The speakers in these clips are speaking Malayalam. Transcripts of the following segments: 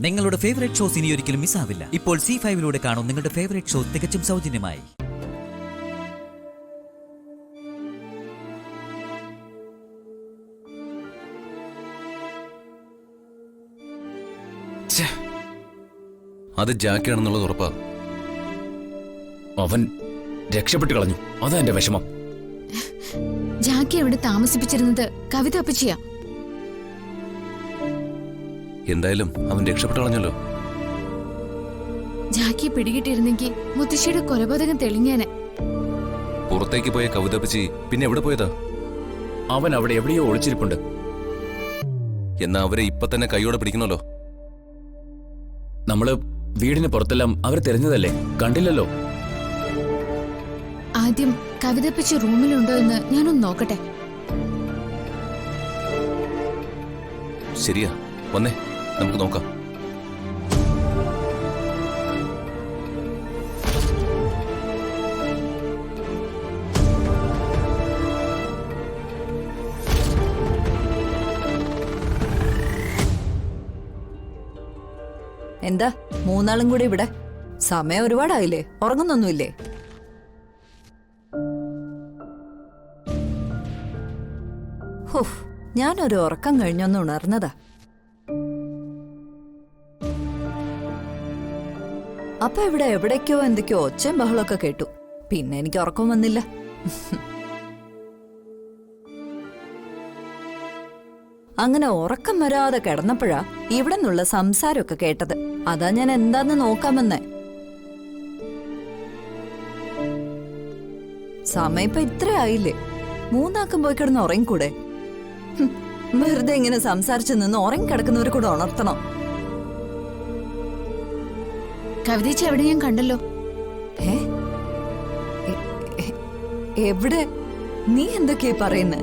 നിങ്ങളുടെ ഫേവറേറ്റ് ഷോസ് ഇനി ഒരിക്കലും മിസ്സാവില്ല. ഇപ്പോൾ C5-ലൂടെ കാണും നിങ്ങളുടെ ഫേവറേറ്റ് ഷോ തികച്ചും സൗജന്യമായി. അത് ജാക്കിയാണെന്നുള്ളത് ഉറപ്പാ. അവൻ രക്ഷപ്പെട്ടു കളഞ്ഞു. അതാ എന്റെ വിഷമം. ജാക്കി അവിടെ താമസിപ്പിച്ചിരുന്നത് കവിത അപ്പച്ചിയാ. എന്തായാലും അവൻ രക്ഷപ്പെട്ടു കളഞ്ഞല്ലോ. ജാക്കിയെ പിടികിട്ടിരുന്നെങ്കിൽ മുത്തശ്ശിയുടെ കൊലപാതകം തെളിഞ്ഞേനെ. പുറത്തേക്ക് പോയ കവിതപ്പച്ചി പിന്നെ എവിടെ പോയതാ? അവൻ അവിടെ എവിടെയോ ഒളിച്ചിരിപ്പുണ്ട്. എന്നാ അവരെ ഇപ്പൊ തന്നെ കൈയോടെ പിടിക്കണല്ലോ. നമ്മള് വീടിന് പുറത്തെല്ലാം അവർ തെരഞ്ഞതല്ലേ, കണ്ടില്ലല്ലോ. ആദ്യം കവിതപ്പച്ചി റൂമിലുണ്ടോ എന്ന് ഞാനൊന്ന് നോക്കട്ടെ. ശരിയാ, വന്നേ നമുക്ക് നോക്കാം. എന്താ മൂന്നാളും കൂടി ഇവിടെ? സമയം ഒരുപാടായില്ലേ? ഉറങ്ങുന്നൊന്നുമില്ലേ? ഞാനൊരു ഉറക്കം കഴിഞ്ഞൊന്ന് ഉണർന്നതാ. അപ്പൊ ഇവിടെ എവിടേക്കോ എന്തൊക്കെയോ ഒച്ചയും ബഹളമൊക്കെ കേട്ടു. പിന്നെ എനിക്ക് ഉറക്കം വന്നില്ല. അങ്ങനെ ഉറക്കം വരാതെ കിടന്നപ്പോഴാ ഇവിടെ നിന്നുള്ള സംസാരമൊക്കെ കേട്ടത്. അതാ ഞാൻ എന്താന്ന് നോക്കാമെന്നേ. സമയം ഇപ്പൊ ഇത്ര ആയില്ലേ? മൂന്നാക്കം പോയി കിടന്ന് ഉറങ്ങിക്കൂടെ? വെറുതെ ഇങ്ങനെ സംസാരിച്ചു നിന്ന് ഉറങ്ങിക്കിടക്കുന്നവരെ കൂടെ ഉണർത്തണം. കവിതേച്ചി എവിടെ ഞാൻ കണ്ടല്ലോ. എവിടെ? നീ എന്തൊക്കെയാ പറയുന്നേ?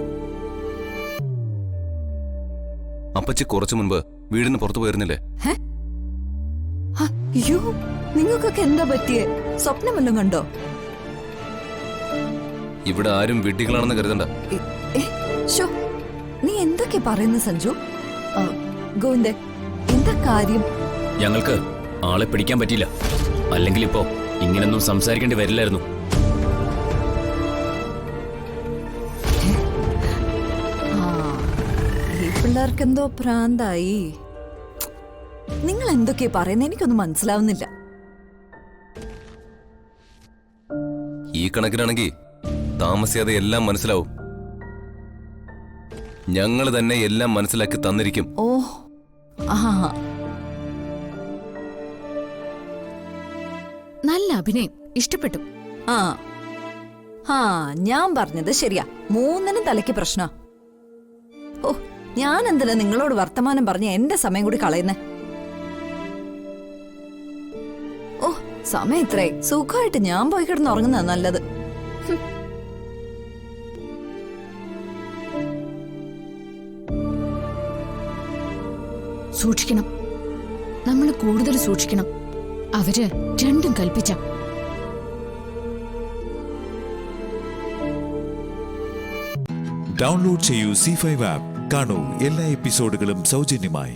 അപ്പച്ചി കുറച്ചു മുൻപ് വീടിന് പുറത്തു പോയിരുന്നില്ലേ? അയ്യോ, നിങ്ങൾക്കൊക്കെ എന്താ പറ്റിയേ? സ്വപ്നമെല്ലാം കണ്ടോ? ഇവിടെ ആരും വിഡ്ഢികളാണെന്ന് കരുതണ്ട. നീ എന്തൊക്കെ പറയുന്നു സഞ്ജു? ഗോവിന്ദ, എന്താ കാര്യം? ഞങ്ങൾക്ക് ആളെ പിടിക്കാൻ പറ്റിയില്ല. അല്ലെങ്കിൽ ഇപ്പോ ഇങ്ങനൊന്നും സംസാരിക്കേണ്ടി വരില്ലായിരുന്നു. ഈ പിള്ളേർക്ക് എന്തോ ഭ്രാന്തായി. നിങ്ങൾ എന്തൊക്കെയാ പറയുന്നത്? എനിക്കൊന്നും മനസ്സിലാവുന്നില്ല. ഈ കണക്കിനാണെങ്കിൽ താമസിയാതെ എല്ലാം മനസ്സിലാവും. ഞങ്ങൾ തന്നെ എല്ലാം മനസ്സിലാക്കി തന്നിരിക്കും. ഓ, നല്ല അഭിനയം, ഇഷ്ടപ്പെട്ടു. ഞാൻ പറഞ്ഞത് ശരിയാ. മൂന്നിനും തലയ്ക്ക് പ്രശ്ന. ഓ, ഞാൻ എന്തിനാ നിങ്ങളോട് വർത്തമാനം പറഞ്ഞ് എന്റെ സമയം കൂടി കളയുന്നേ? ഓ, സമയം ഇത്രേ. സുഖമായിട്ട് ഞാൻ പോയി കിടന്ന് ഉറങ്ങുന്ന നല്ലത്. സൂക്ഷിക്കണം, നമ്മൾ കൂടുതൽ സൂക്ഷിക്കണം. അവര് രണ്ടും കൽപ്പിച്ച. ഡൗൺലോഡ് ചെയ്യൂ C5 ആപ്പ്. കാണൂ എല്ലാ എപ്പിസോഡുകളും സൗജന്യമായി.